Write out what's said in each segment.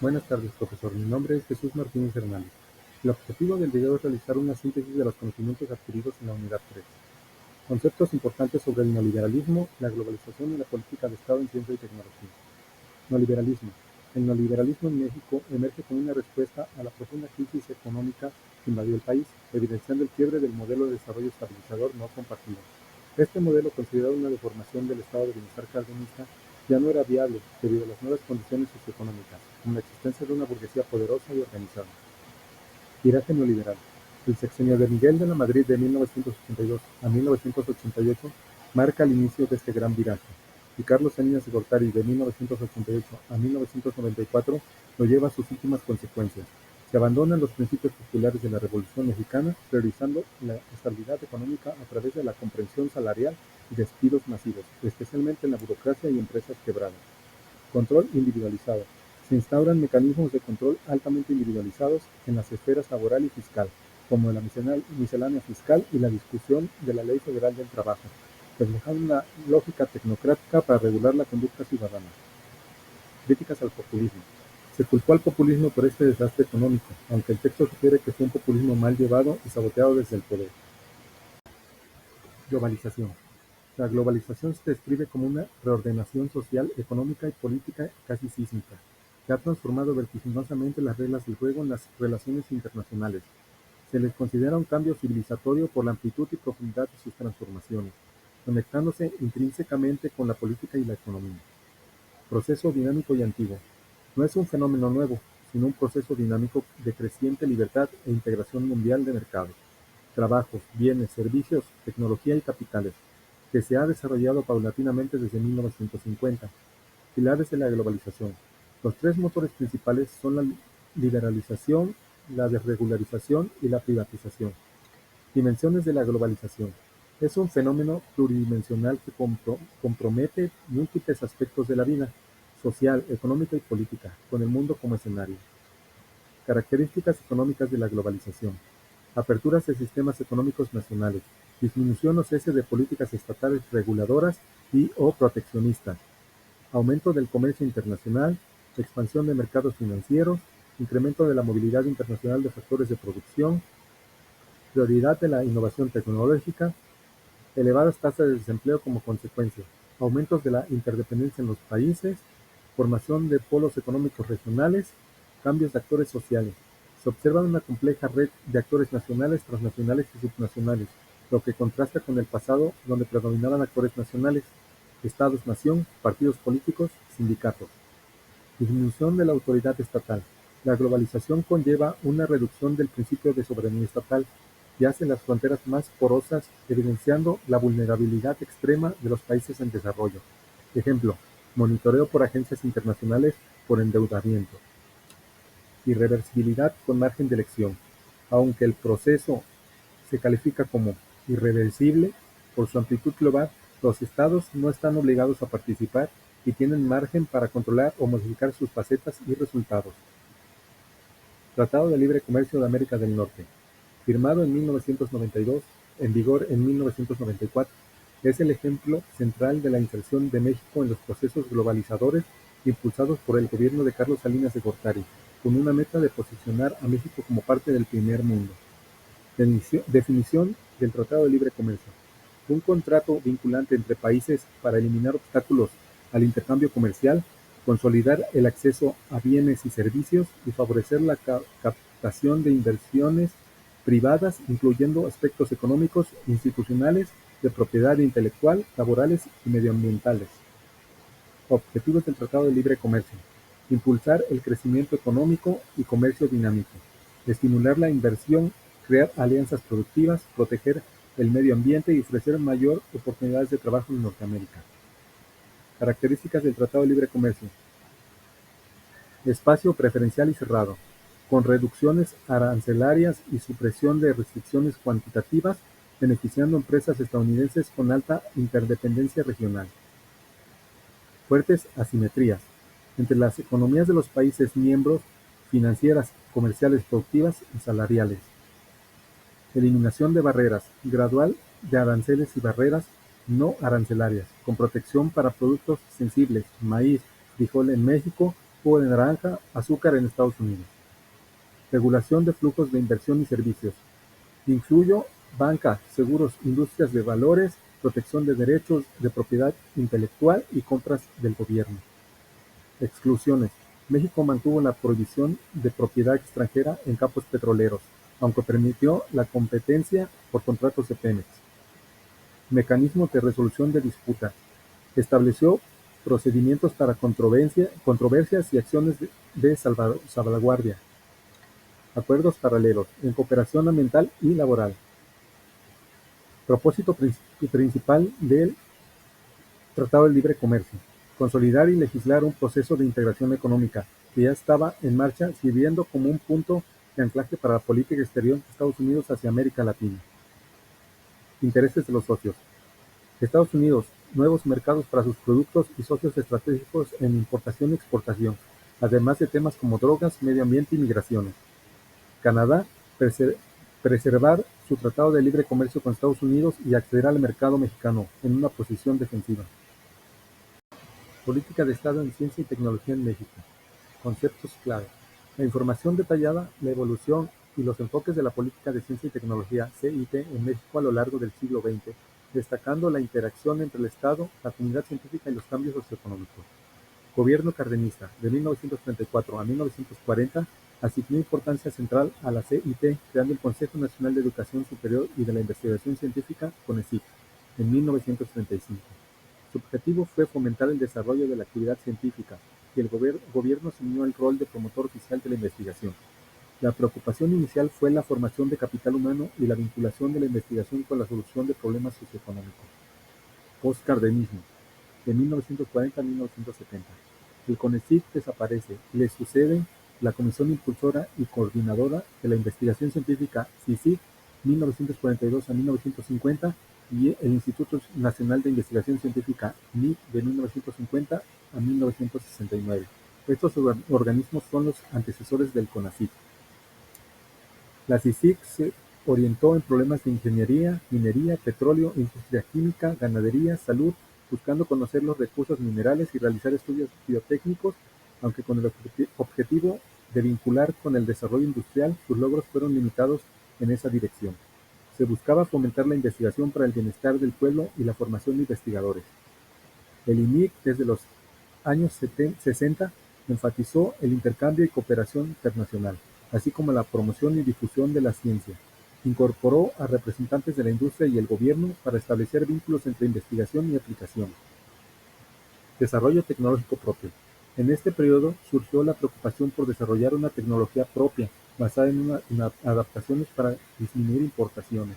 Buenas tardes, profesor. Mi nombre es Jesús Martínez Hernández. El objetivo del video es realizar una síntesis de los conocimientos adquiridos en la unidad 3. Conceptos importantes sobre el neoliberalismo, la globalización y la política de Estado en ciencia y tecnología. Neoliberalismo. El neoliberalismo en México emerge como una respuesta a la profunda crisis económica que invadió el país, evidenciando el quiebre del modelo de desarrollo estabilizador no compartido. Este modelo, considerado una deformación del estado de bienestar cardenista, ya no era viable debido a las nuevas condiciones socioeconómicas, como la existencia de una burguesía poderosa y organizada. Viraje neoliberal. El sexenio de Miguel de la Madrid de 1982 a 1988 marca el inicio de este gran viraje, y Carlos Salinas de Gortari de 1988 a 1994 lo lleva a sus últimas consecuencias. Se abandonan los principios populares de la Revolución Mexicana, priorizando la estabilidad económica a través de la comprensión salarial y despidos masivos, especialmente en la burocracia y empresas quebradas. Control individualizado. Se instauran mecanismos de control altamente individualizados en las esferas laboral y fiscal, como la miscelánea fiscal y la discusión de la Ley Federal del Trabajo, reflejando una lógica tecnocrática para regular la conducta ciudadana. Críticas al populismo. Se culpó al populismo por este desastre económico, aunque el texto sugiere que fue un populismo mal llevado y saboteado desde el poder. Globalización. La globalización se describe como una reordenación social, económica y política casi sísmica, que ha transformado vertiginosamente las reglas del juego en las relaciones internacionales. Se les considera un cambio civilizatorio por la amplitud y profundidad de sus transformaciones, conectándose intrínsecamente con la política y la economía. Proceso dinámico y antiguo. No es un fenómeno nuevo, sino un proceso dinámico de creciente libertad e integración mundial de mercados, trabajos, bienes, servicios, tecnología y capitales, que se ha desarrollado paulatinamente desde 1950. Pilares de la globalización. Los tres motores principales son la liberalización, la desregularización y la privatización. Dimensiones de la globalización. Es un fenómeno pluridimensional que compromete múltiples aspectos de la vida, social, económica y política, con el mundo como escenario. Características económicas de la globalización. Aperturas de sistemas económicos nacionales, disminución o cese de políticas estatales reguladoras y o proteccionistas, aumento del comercio internacional, expansión de mercados financieros, incremento de la movilidad internacional de factores de producción, prioridad de la innovación tecnológica, elevadas tasas de desempleo como consecuencia, aumentos de la interdependencia en los países, formación de polos económicos regionales, cambios de actores sociales. Se observa una compleja red de actores nacionales, transnacionales y subnacionales, lo que contrasta con el pasado donde predominaban actores nacionales, estados-nación, partidos políticos, sindicatos. Disminución de la autoridad estatal. La globalización conlleva una reducción del principio de soberanía estatal y hace las fronteras más porosas, evidenciando la vulnerabilidad extrema de los países en desarrollo. Ejemplo, monitoreo por agencias internacionales por endeudamiento. Irreversibilidad con margen de elección. Aunque el proceso se califica como irreversible por su amplitud global, los estados no están obligados a participar y tienen margen para controlar o modificar sus facetas y resultados. Tratado de Libre Comercio de América del Norte. Firmado en 1992, en vigor en 1994, es el ejemplo central de la inserción de México en los procesos globalizadores impulsados por el gobierno de Carlos Salinas de Gortari, con una meta de posicionar a México como parte del primer mundo. Definición del Tratado de Libre Comercio. Un contrato vinculante entre países para eliminar obstáculos al intercambio comercial, consolidar el acceso a bienes y servicios y favorecer la captación de inversiones privadas, incluyendo aspectos económicos, institucionales, de propiedad intelectual, laborales y medioambientales. Objetivos del Tratado de Libre Comercio. Impulsar el crecimiento económico y comercio dinámico. Estimular la inversión, crear alianzas productivas, proteger el medio ambiente y ofrecer mayor oportunidades de trabajo en Norteamérica. Características del Tratado de Libre Comercio. Espacio preferencial y cerrado, con reducciones arancelarias y supresión de restricciones cuantitativas, beneficiando a empresas estadounidenses con alta interdependencia regional. Fuertes asimetrías entre las economías de los países miembros, financieras, comerciales, productivas y salariales. Eliminación de barreras gradual de aranceles y barreras no arancelarias, con protección para productos sensibles, maíz, frijol en México, jugo de naranja, azúcar en Estados Unidos. Regulación de flujos de inversión y servicios. Incluyo banca, seguros, industrias de valores, protección de derechos de propiedad intelectual y compras del gobierno. Exclusiones. México mantuvo la prohibición de propiedad extranjera en campos petroleros, aunque permitió la competencia por contratos de Pemex. Mecanismos de resolución de disputa. Estableció procedimientos para controversias y acciones de salvaguardia. Acuerdos paralelos en cooperación ambiental y laboral. Propósito principal del Tratado de Libre Comercio: consolidar y legislar un proceso de integración económica que ya estaba en marcha, sirviendo como un punto de anclaje para la política exterior de Estados Unidos hacia América Latina. Intereses de los socios. Estados Unidos, nuevos mercados para sus productos y socios estratégicos en importación y exportación, además de temas como drogas, medio ambiente y migraciones. Canadá, preservar su tratado de libre comercio con Estados Unidos y acceder al mercado mexicano en una posición defensiva. Política de Estado en Ciencia y Tecnología en México. Conceptos clave. La información detallada, la evolución y los enfoques de la política de ciencia y tecnología (CIT) en México a lo largo del siglo XX, destacando la interacción entre el Estado, la comunidad científica y los cambios socioeconómicos. Gobierno cardenista, de 1934 a 1940, asignó importancia central a la CIT, creando el Consejo Nacional de Educación Superior y de la Investigación Científica, CONECYT, en 1935. Su objetivo fue fomentar el desarrollo de la actividad científica, y el gobierno asumió el rol de promotor oficial de la investigación. La preocupación inicial fue la formación de capital humano y la vinculación de la investigación con la solución de problemas socioeconómicos. Postcardenismo, de 1940 a 1970. El CONECYT desaparece y le suceden la Comisión Impulsora y Coordinadora de la Investigación Científica, CICIG, 1942 a 1950, y el Instituto Nacional de Investigación Científica, NIC, de 1950 a 1969. Estos organismos son los antecesores del CONACYT. La CICIG se orientó en problemas de ingeniería, minería, petróleo, industria química, ganadería, salud, buscando conocer los recursos minerales y realizar estudios biotécnicos, aunque con el objetivo de vincular con el desarrollo industrial. Sus logros fueron limitados en esa dirección. Se buscaba fomentar la investigación para el bienestar del pueblo y la formación de investigadores. El INIC, desde los años 60, enfatizó el intercambio y cooperación internacional, así como la promoción y difusión de la ciencia. Incorporó a representantes de la industria y el gobierno para establecer vínculos entre investigación y aplicación. Desarrollo tecnológico propio. En este periodo surgió la preocupación por desarrollar una tecnología propia, basada en adaptaciones para disminuir importaciones.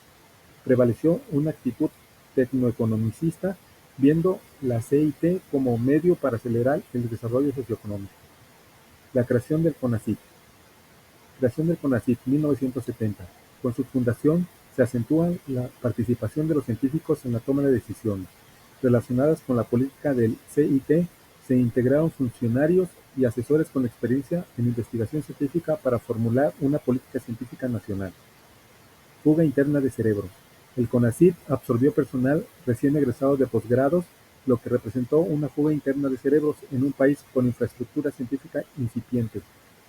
Prevaleció una actitud tecnoeconomicista, viendo la CIT como medio para acelerar el desarrollo socioeconómico. La creación del CONACYT. Creación del CONACYT, 1970. Con su fundación se acentúa la participación de los científicos en la toma de decisiones relacionadas con la política del CIT. Se integraron funcionarios y asesores con experiencia en investigación científica para formular una política científica nacional. Fuga interna de cerebros. El CONACYT absorbió personal recién egresado de posgrados, lo que representó una fuga interna de cerebros en un país con infraestructura científica incipiente,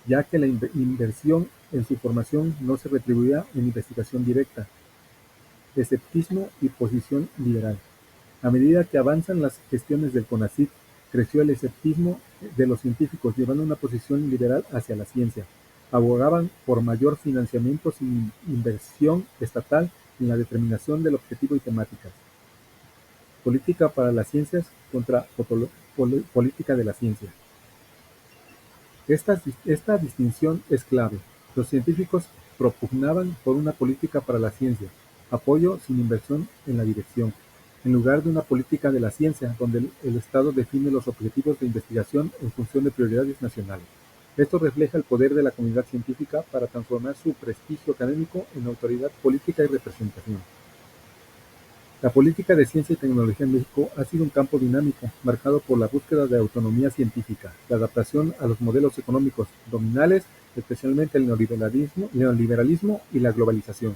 ya que la inversión en su formación no se retribuía en investigación directa. Escepticismo y posición liberal. A medida que avanzan las gestiones del CONACYT, creció el escepticismo de los científicos, llevando una posición liberal hacia la ciencia. Abogaban por mayor financiamiento sin inversión estatal en la determinación del objetivo y temáticas. Política para las ciencias contra política de la ciencia. Esta distinción es clave. Los científicos propugnaban por una política para la ciencia, apoyo sin inversión en la dirección, en lugar de una política de la ciencia donde el Estado define los objetivos de investigación en función de prioridades nacionales. Esto refleja el poder de la comunidad científica para transformar su prestigio académico en autoridad política y representación. La política de ciencia y tecnología en México ha sido un campo dinámico, marcado por la búsqueda de autonomía científica, la adaptación a los modelos económicos dominales, especialmente el neoliberalismo y la globalización,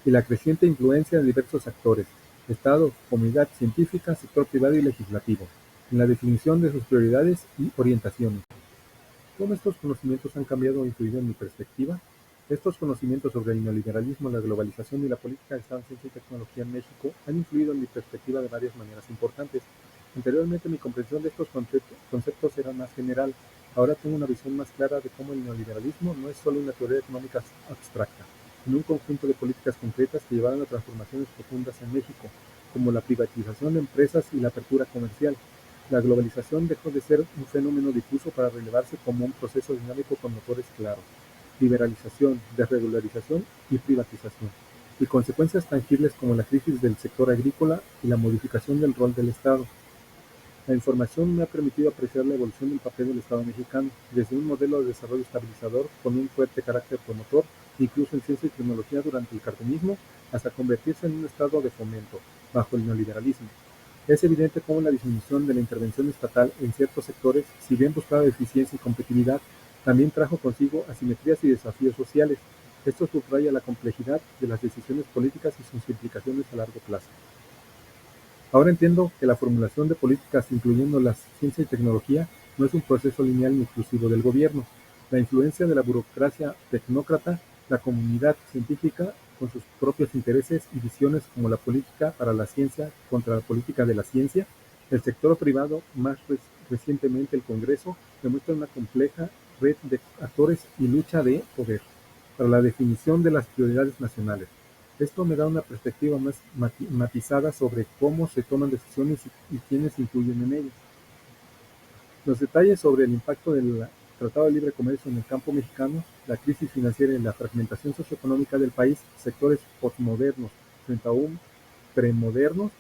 y la creciente influencia de diversos actores, Estado, comunidad científica, sector privado y legislativo, en la definición de sus prioridades y orientaciones. ¿Cómo estos conocimientos han cambiado o influido en mi perspectiva? Estos conocimientos sobre el neoliberalismo, la globalización y la política de Estado en ciencia y tecnología en México han influido en mi perspectiva de varias maneras importantes. Anteriormente mi comprensión de estos conceptos era más general. Ahora tengo una visión más clara de cómo el neoliberalismo no es solo una teoría económica abstracta, sino un conjunto de políticas concretas que llevaron a transformaciones profundas en México, como la privatización de empresas y la apertura comercial. La globalización dejó de ser un fenómeno difuso para relevarse como un proceso dinámico con motores claros: liberalización, desregularización y privatización, y consecuencias tangibles como la crisis del sector agrícola y la modificación del rol del Estado. La información me ha permitido apreciar la evolución del papel del Estado mexicano, desde un modelo de desarrollo estabilizador con un fuerte carácter promotor, incluso en ciencia y tecnología durante el cardenismo, hasta convertirse en un Estado de fomento, bajo el neoliberalismo. Es evidente cómo la disminución de la intervención estatal en ciertos sectores, si bien buscaba eficiencia y competitividad, también trajo consigo asimetrías y desafíos sociales. Esto subraya la complejidad de las decisiones políticas y sus implicaciones a largo plazo. Ahora entiendo que la formulación de políticas, incluyendo la ciencia y tecnología, no es un proceso lineal ni exclusivo del gobierno. La influencia de la burocracia tecnócrata, la comunidad científica con sus propios intereses y visiones, como la política para la ciencia contra la política de la ciencia, el sector privado, más recientemente el Congreso, demuestra una compleja red de actores y lucha de poder para la definición de las prioridades nacionales. Esto me da una perspectiva más matizada sobre cómo se toman decisiones y quiénes influyen en ellas. Los detalles sobre el impacto del Tratado de Libre Comercio en el campo mexicano, la crisis financiera y la fragmentación socioeconómica del país, sectores postmodernos frente a un premodernos,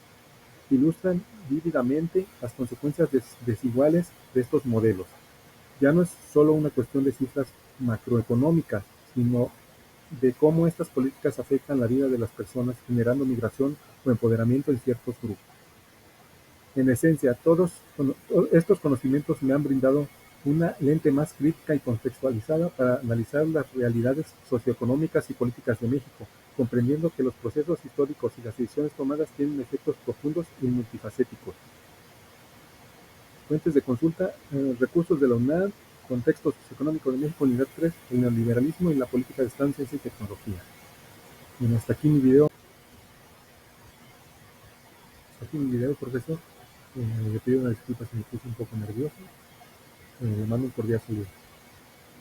ilustran vívidamente las consecuencias desiguales de estos modelos. Ya no es solo una cuestión de cifras macroeconómicas, sino de cómo estas políticas afectan la vida de las personas, generando migración o empoderamiento en ciertos grupos. En esencia, todos estos conocimientos me han brindado una lente más crítica y contextualizada para analizar las realidades socioeconómicas y políticas de México, comprendiendo que los procesos históricos y las decisiones tomadas tienen efectos profundos y multifacéticos. Fuentes de consulta: recursos de la UNAM, Contexto socioeconómico de México, unidad 3, el neoliberalismo y la política de Estado en ciencia y tecnología. Bueno, hasta aquí mi video. Profesor. Le pido una disculpa si me puse un poco nervioso. Le mando un cordial saludo.